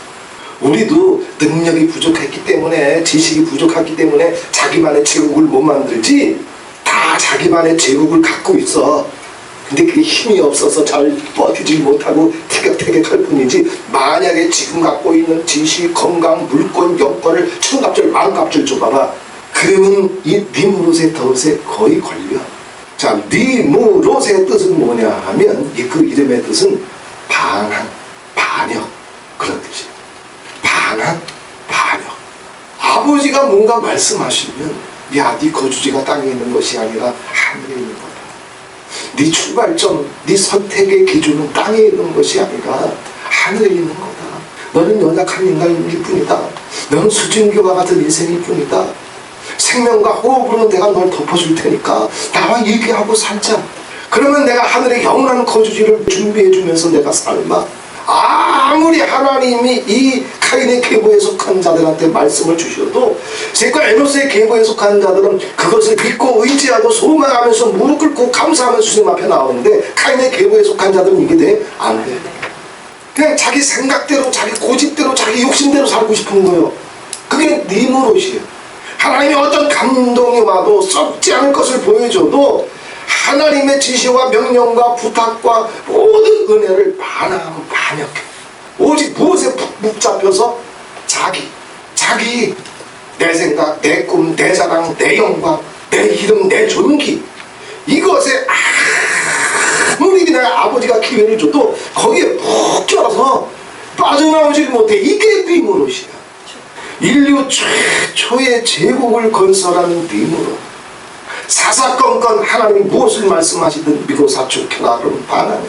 우리도 능력이 부족했기 때문에 지식이 부족했기 때문에 자기만의 제국을 못 만들지 다 자기만의 제국을 갖고 있어. 근데 그게 힘이 없어서 잘 버티지 못하고 티격태격할 뿐이지 만약에 지금 갖고 있는 지식, 건강, 물권, 여권을 천갑절 만갑절 줘봐봐. 그러면 이 니무롯의 덫에 거의 걸려. 자, 니무롯의 뜻은 뭐냐 하면 그 이름의 뜻은 반항, 반역 그런 뜻이에요. 반항, 반역. 아버지가 뭔가 말씀하시면 야, 네 거주지가 땅에 있는 것이 아니라 하늘에 있는 거다. 네 출발점, 네 선택의 기준은 땅에 있는 것이 아니라 하늘에 있는 거다. 너는 연약한 인간일 뿐이다. 너는 수증기와 같은 인생일 뿐이다. 생명과 호흡으로 내가 널 덮어줄 테니까 나와 얘기하고 살자. 그러면 내가 하늘의 영원한 거주지를 준비해주면서 내가 삶아. 아무리 하나님이 이 카인의 계보에 속한 자들한테 말씀을 주셔도 셋과 에노스의 계보에 속한 자들은 그것을 믿고 의지하고 소망하면서 무릎 꿇고 감사하면서 주님 앞에 나오는데 카인의 계보에 속한 자들은 이게 돼? 안 돼. 그냥 자기 생각대로 자기 고집대로 자기 욕심대로 살고 싶은 거예요. 그게 니무롯이에요. 하나님이 어떤 감동이 와도 썩지 않을 것을 보여줘도 하나님의 지시와 명령과 부탁과 모든 은혜를 반항하고 반역해. 오직 무엇에 푹 잡혀서 자기 내 생각, 내 꿈, 내 자랑, 내 영광, 내 이름, 내 존귀 이것에 아무리 내가 아버지가 기회를 줘도 거기에 푹 껴서 빠져나오지 못해. 이게 니무롯이야. 인류 최초의 제국을 건설한 니무롯. 사사건건 하나님 무엇을 말씀하시든 믿고 사축해라 그러면 반항해.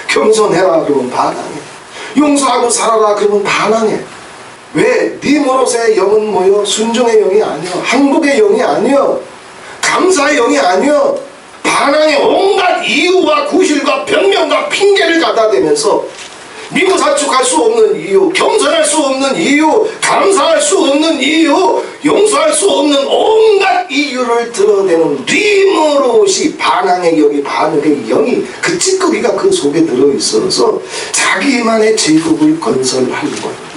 겸손해라 그러면 반항해. 용서하고 살아라 그러면 반항해. 왜? 니무롯의 영은 뭐요? 순종의 영이 아니요, 항복의 영이 아니요, 감사의 영이 아니요, 반항의 온갖 이유와 구실과 변명과 핑계를 갖다 대면서 믿고 사축할 수 없는 이유, 겸손할 수 없는 이유, 감사할 수 없는 이유, 용서할 수 없는 온갖 이유를 드러내는 니무롯이 반항의 영이, 반역의 영이 그 찌꺼기가 그 속에 들어있어서 자기만의 제국을 건설하는 거예요.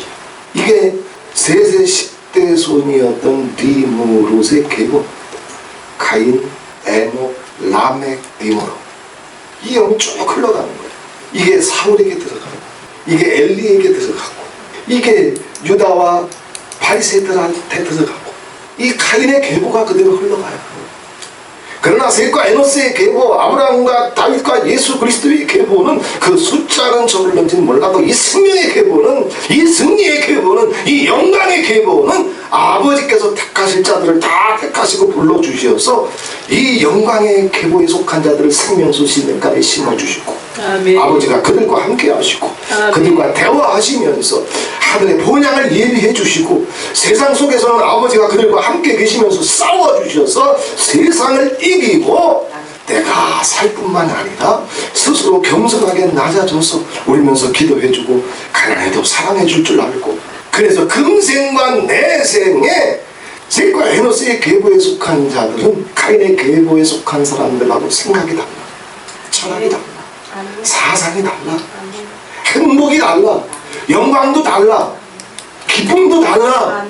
이게 셋의 10대 손이었던 니무롯의 계보. 가인, 에녹, 라멕, 니무롯. 이 영이 쭉 흘러가는 거예요. 이게 사울에게 들어가고, 이게 엘리에게 들어가고, 이게 유다와 바리새들한테 들어가고, 이 가인의 계보가 그대로 흘러가요. 그러나 셋과 에노스의 계보, 아브라함과 다윗과 예수 그리스도의 계보는 그 숫자는 적을는지는 몰라도 이 생명의 계보는, 이 승리의 계보는, 이 영광의 계보는 아버지께서 택하실 자들을 다 택하시고 불러주셔서 이 영광의 계보에 속한 자들을 생명수 시냇가에 심어주시고, 아멘. 아버지가 그들과 함께 하시고, 아멘. 그들과 대화하시면서 하늘의 본향을 예비해 주시고, 세상 속에서는 아버지가 그들과 함께 계시면서 싸워주셔서 세상을 이기고 내가 살 뿐만 아니라 스스로 겸손하게 낮아져서 울면서 기도해주고 가난해도 사랑해줄 줄 알고, 그래서 금생과 내생에 셋과 에노스의 계보에 속한 자들은 가인의 계보에 속한 사람들하고 생각이 달라, 철학이 달라, 사상이 달라, 행복이 달라, 영광도 달라, 기쁨도 달라.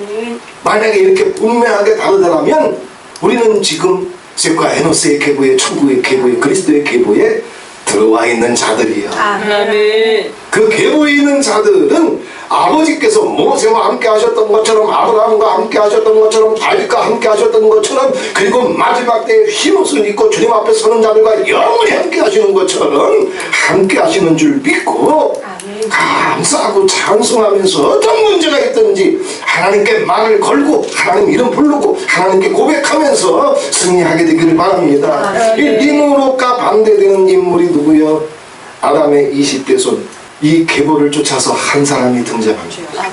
만약에 이렇게 분명하게 다르다면 우리는 지금 셋과 에노스의 계보에, 천국의 계보에, 그리스도의 계보에 들어와 있는 자들이야. 아멘. 그 계보에 있는 자들은 아버지께서 모세와 함께 하셨던 것처럼, 아브라함과 함께 하셨던 것처럼, 다윗과 함께 하셨던 것처럼, 그리고 마지막 때에 흰옷을 입고 주님 앞에 서는 자들과 영원히 함께 하시는 것처럼 함께 하시는 줄 믿고 감사하고 찬송하면서 어떤 문제가 있든지 하나님께 말을 걸고 하나님 이름 부르고 하나님께 고백하면서 승리하게 되기를 바랍니다. 이 니무롯과 반대되는 인물이 누구요? 아담의 20대 손. 이 계보를 쫓아서 한 사람이 등장합니다.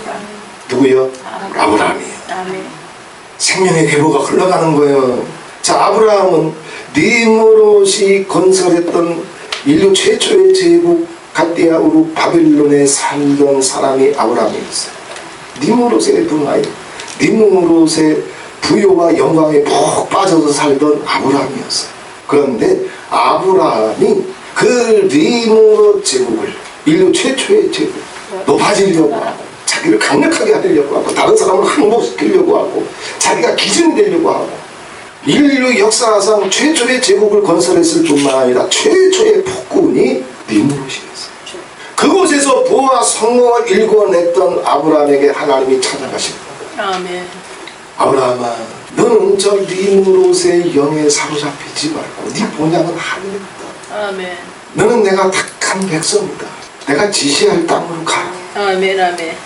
누구요? 아브라함이에요. 생명의 계보가 흘러가는 거예요. 자, 아브라함은 니무롯이 건설했던 인류 최초의 제국 갈대아우르 바벨론에 살던 사람이 아브라함이었어요. 니므롯의 분하에 니므롯의 부요와 영광에 푹 빠져서 살던 아브라함이었어요. 그런데 아브라함이 그 니므롯 제국을, 인류 최초의 제국, 높아지려고 하고 자기를 강력하게 하려고 하고 다른 사람을 항복시키려고 하고 자기가 기준이 되려고 하고 인류 역사상 최초의 제국을 건설했을 뿐만 아니라 최초의 폭군이 니므롯이었어요. 그곳에서 부와 성공을 일궈냈던 아브라함에게 하나님이 찾아가십니다. 아멘. 아브라함아, 너는 저 니므롯의 영에 사로잡히지 말고 네 본향은 하늘이다. 아멘. 너는 내가 택한 백성이다. 내가 지시할 땅으로 가라. 아멘. 아멘.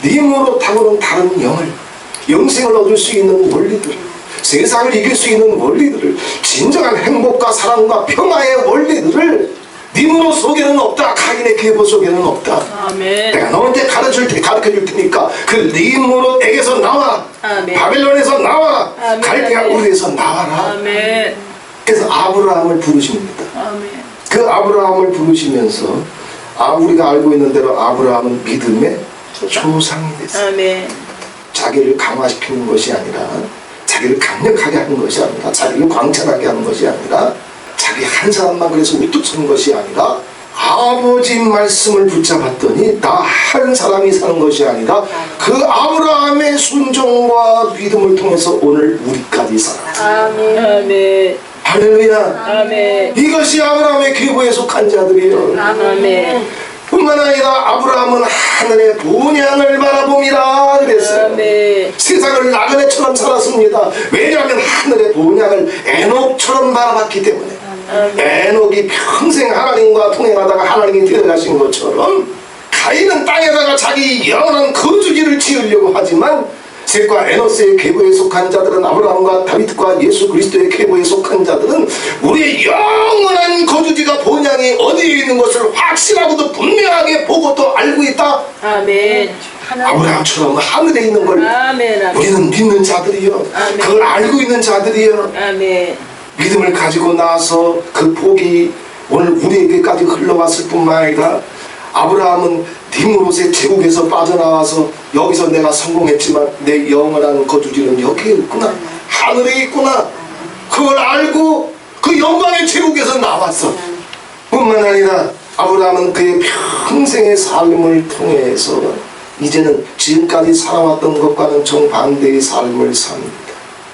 니므롯하고는 다른 영을, 영생을 얻을 수 있는 원리들을, 세상을 이길 수 있는 원리들을, 진정한 행복과 사랑과 평화의 원리들을 니므롯 속에는 없다. 카인의 계보 속에는 없다. 아멘. 내가 너한테 가르쳐줄 테니까 그 니므롯에게서 나와라. 아멘. 바벨론에서 나와라. 아멘. 갈대아우르에서 나와라. 아멘. 그래서 아브라함을 부르십니다. 아멘. 그 아브라함을 부르시면서 우리가 알고 있는 대로 아브라함은 믿음의 조상이 됐어요. 아멘. 자기를 강화시키는 것이 아니라, 자기를 강력하게 하는 것이 아니라, 자기를 광철하게 하는 것이 아니라, 자기 한 사람만 그래서 우뚝 서는 것이 아니라 아버지 말씀을 붙잡았더니 나 한 사람이 사는 것이 아니라 그 아브라함의 순종과 믿음을 통해서 오늘 우리까지 살아. 아멘. 아멘. 할렐루야. 아멘. 이것이 아브라함의 계보에 속한 자들이에요. 아멘. 뿐만 아니라 아브라함은 하늘의 본향을 바라봅니다 그랬어요. 아멘. 세상을 나그네처럼 살았습니다. 왜냐하면 하늘의 본향을 에녹처럼 바라봤기 때문에. 에녹이 평생 하나님과 통행하다가 하나님이 데려가신 것처럼 가인은 땅에다가 자기 영원한 거주지를 지으려고 하지만 셋과 에노스의 계보에 속한 자들은, 아브라함과 다윗과 예수 그리스도의 계보에 속한 자들은 우리의 영원한 거주지가 본향이 어디에 있는 것을 확실하고도 분명하게 보고 또 알고 있다. 아멘. 아브라함처럼 하늘에 있는 걸 아멘. 아멘. 우리는 믿는 자들이요. 아멘. 그걸 알고 있는 자들이요. 아멘. 믿음을 가지고 나서 그 복이 오늘 우리에게까지 흘러왔을 뿐만 아니라 아브라함은 니므롯의 제국에서 빠져나와서 여기서 내가 성공했지만 내 영원한 거주지는 여기에 있구나, 하늘에 있구나, 그걸 알고 그 영광의 제국에서 나왔어. 뿐만 아니라 아브라함은 그의 평생의 삶을 통해서 이제는 지금까지 살아왔던 것과는 정반대의 삶을 삽니다.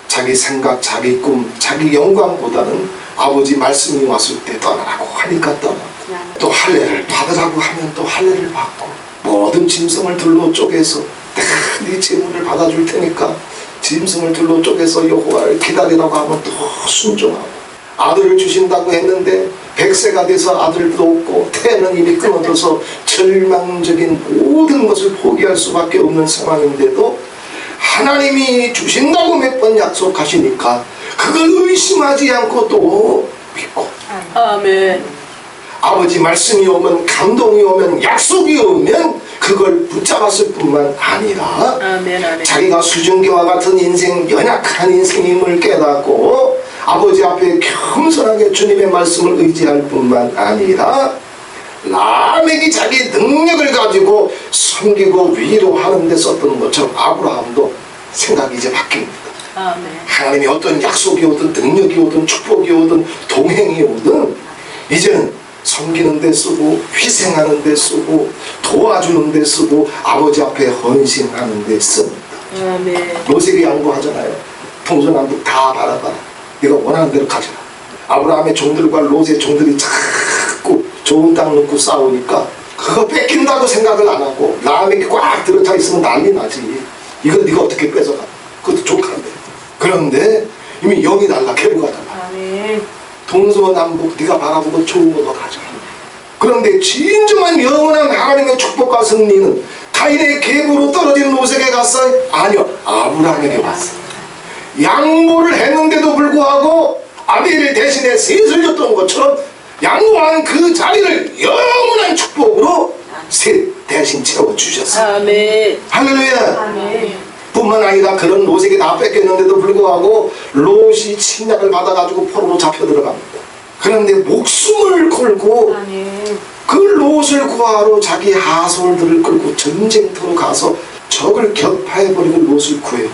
자기 생각, 자기 꿈, 자기 영광보다는 아버지 말씀이 왔을 때 떠나라고 하니까 떠나고, 또 할례를 받으라고 하면 또 할례를 받고, 모든 짐승을 둘로 쪼개서 네 재물을 받아줄 테니까 짐승을 둘로 쪼개서 여호와를 기다리라고 하면 또 순종하고, 아들을 주신다고 했는데 100세가 돼서 아들도 없고 태는 이미 끊어져서 절망적인 모든 것을 포기할 수밖에 없는 상황인데도 하나님이 주신다고 몇 번 약속하시니까 그걸 의심하지 않고 또 믿고, 아멘. 아버지 말씀이 오면, 감동이 오면, 약속이 오면 그걸 붙잡았을 뿐만 아니라 아멘. 아멘. 자기가 수증기와 같은 인생, 연약한 인생임을 깨닫고 아버지 앞에 겸손하게 주님의 말씀을 의지할 뿐만 아니라 라멕이 자기 능력을 가지고 섬기고 위로하는 데 썼던 것처럼 아브라함도 생각이 이제 바뀝니다. 아멘. 하나님이 어떤 약속이 오든 능력이 오든 축복이 오든 동행이 오든 이제는 섬기는 데 쓰고, 희생하는 데 쓰고, 도와주는 데 쓰고, 아버지 앞에 헌신하는 데 씁니다. 아멘. 롯에게 양보하잖아요. 동서남북 다 바라봐라. 네가 원하는 대로 가져라. 아브라함의 종들과 롯의 종들이 자꾸 좋은 땅 놓고 싸우니까 그거 뺏긴다고 생각을 안 하고 라멕이 꽉 들어차 있으면 난리 나지. 이거 네가 어떻게 뺏어가? 그것도 족한데. 그런데 이미 영이 날라 계보가잖아. 아멘. 동서남북 네가 바라보고 좋은 거 가져라. 그런데 진정한 영원한 하나님의 축복과 승리는 가인의 계보로 떨어진 롯에게 갔어요? 아니요, 아브라함에게 왔어요. 양보를 했는데도 불구하고 아벨 대신에 셋을 줬던 것처럼 양보한 그 자리를 영원한 축복으로 셋 대신 채워주셨어요. 아멘. 할렐루야. 아멘. 뿐만 아니라 그런 롯에게 다 뺏겼는데도 불구하고 롯이 침략을 받아가지고 포로로 잡혀 들어갑니다. 그런데 목숨을 걸고 아멘. 그 롯을 구하러 자기 하솔들을 끌고 전쟁터로 가서 적을 격파해버리고 롯을 구해와.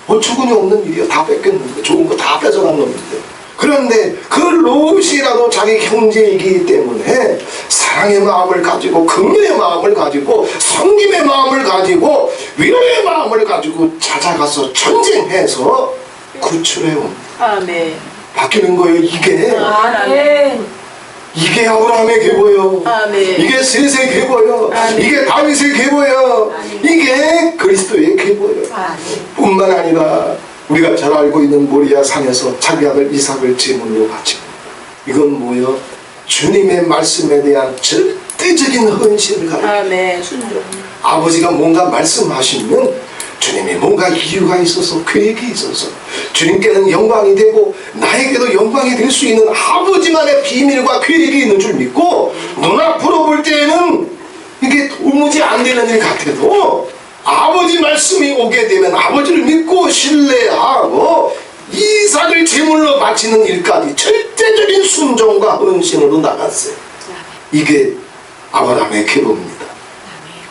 어처구니 없는 일이야. 다 뺏겼는데, 좋은 거 다 뺏어간 놈인데. 그런데 그 롯이라도 자기 형제이기 때문에 사랑의 마음을 가지고, 긍휼의 마음을 가지고, 섬김의 마음을 가지고, 위로의 마음을 가지고 찾아가서 전쟁해서 구출해온. 아멘. 바뀌는 거예요. 이게 아멘. 이게 아브라함의 계보요. 아멘. 이게 셋의 계보요. 아멘. 이게 다윗의 계보요. 이게 그리스도의 계보요. 아멘. 뿐만 아니라 우리가 잘 알고 있는 모리아 산에서 자기 아들 이삭을 제물로 바치고, 이건 뭐요? 주님의 말씀에 대한 절대적인 헌신을 가리켜. 아멘. 순종. 아버지가 뭔가 말씀하시면 주님이 뭔가 이유가 있어서, 계획이 있어서 주님께는 영광이 되고 나에게도 영광이 될 수 있는 아버지만의 비밀과 계획이 있는 줄 믿고, 눈앞으로 볼 때에는 이게 도무지 안 되는 일 같아도 아버지 말씀이 오게 되면 아버지를 믿고 신뢰하고 이삭을 제물로 바치는 일까지 절대적인 순종과 헌신으로 나갔어요. 이게 아브라함의 계보입니다.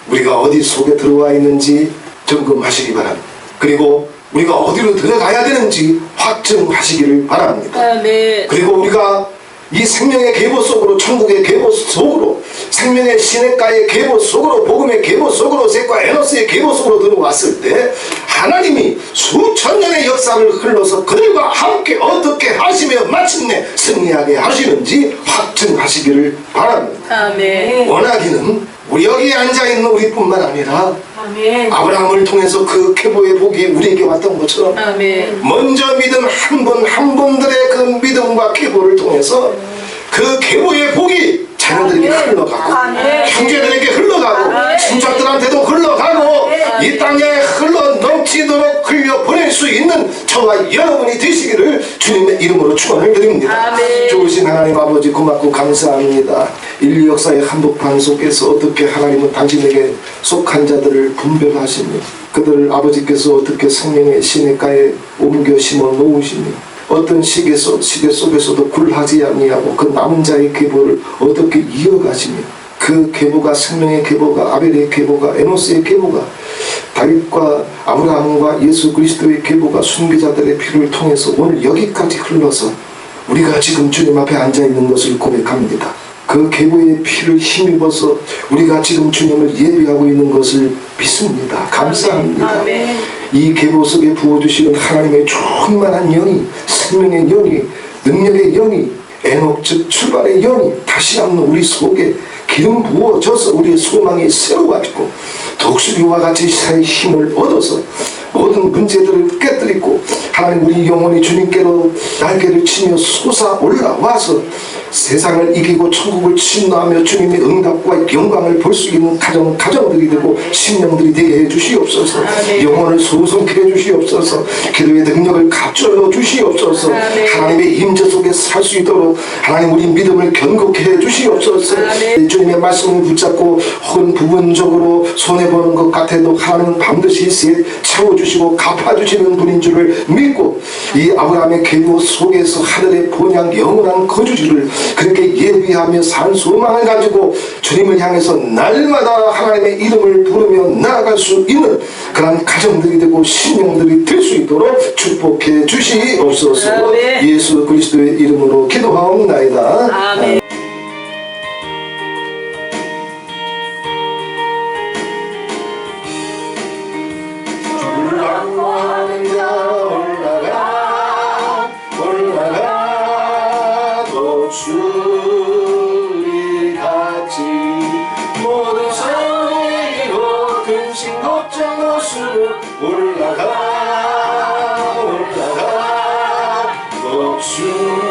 우리가 어디 속에 들어와 있는지 점검하시기 바랍니다. 그리고 우리가 어디로 들어가야 되는지 확증하시기를 바랍니다. 아멘. 그리고 우리가 이 생명의 계보 속으로, 천국의 계보 속으로, 생명의 시냇가의 계보 속으로, 복음의 계보 속으로, 셋과 에노스의 계보 속으로 들어왔을 때 하나님이 수천 년의 역사를 흘러서 그들과 함께 어떻게 하시며 마침내 승리하게 하시는지 확증하시기를 바랍니다. 아멘. 원하기는 우리 여기에 앉아있는 우리뿐만 아니라 아멘. 아브라함을 통해서 그 계보의 복이 우리에게 왔던 것처럼 아멘. 먼저 믿은 한 분 한 분들의 그 믿음과 계보를 통해서 그 계보의 복이 자녀들에게 흘러가고, 형제들에게 흘러가고, 친척들한테도 흘러가고, 이 땅에 흘러 넘치도록 흘려 보낼 수 있는 저와 여러분이 되시기를 주님의 이름으로 축원을 드립니다. 아멘. 좋으신 하나님 아버지 고맙고 감사합니다. 인류 역사의 한복판 속에서 어떻게 하나님은 당신에게 속한 자들을 분별하시며 그들을 아버지께서 어떻게 생명의 시냇가에 옮겨 심어 놓으시며 어떤 시계 속에서도 굴하지 아니하고 그 남은 자의 계보를 어떻게 이어가시며 그 계보가, 생명의 계보가, 아벨의 계보가, 에노스의 계보가, 다윗과 아브라함과 예수 그리스도의 계보가 순교자들의 피를 통해서 오늘 여기까지 흘러서 우리가 지금 주님 앞에 앉아있는 것을 고백합니다. 그 계보의 피를 힘입어서 우리가 지금 주님을 예배하고 있는 것을 믿습니다. 감사합니다. 아멘. 이 계보 속에 부어주시는 하나님의 충만한 영이, 생명의 영이, 능력의 영이, 에녹 즉 출발의 영이 다시 한번 우리 속에 기름 부어져서 우리의 소망이 새로워지고 독수리와 같이 새의 힘을 얻어서 모든 문제들을 깨뜨리고 하나님 우리 영혼이 주님께로 날개를 치며 솟아 올라와서 세상을 이기고 천국을 침노하며 주님의 응답과 영광을 볼 수 있는 가정들이 되고 심령들이 되게 해주시옵소서. 영혼을 소성케 해주시옵소서. 기도의 능력을 갖춰 주시옵소서. 하나님의 임재 속에 살 수 있도록 하나님 우리 믿음을 견고케 해주시옵소서. 주님의 말씀을 붙잡고 혹은 부분적으로 손해보는 것 같아도 하나님은 반드시 채워주시고 갚아주시는 분인 줄을 믿고 이 아브라함의 계보 속에서 하늘의 본향 영원한 거주지를 그렇게 예비하며 산 소망을 가지고 주님을 향해서 날마다 하나님의 이름을 부르며 나아갈 수 있는 그런 가정들이 되고 신령들이 될 수 있도록 축복해 주시옵소서. 아멘. 예수 그리스도의 이름으로 기도하옵나이다. 아멘. 주리 같이 모든 성의로 근심 걱정 없으로 올라가 또 주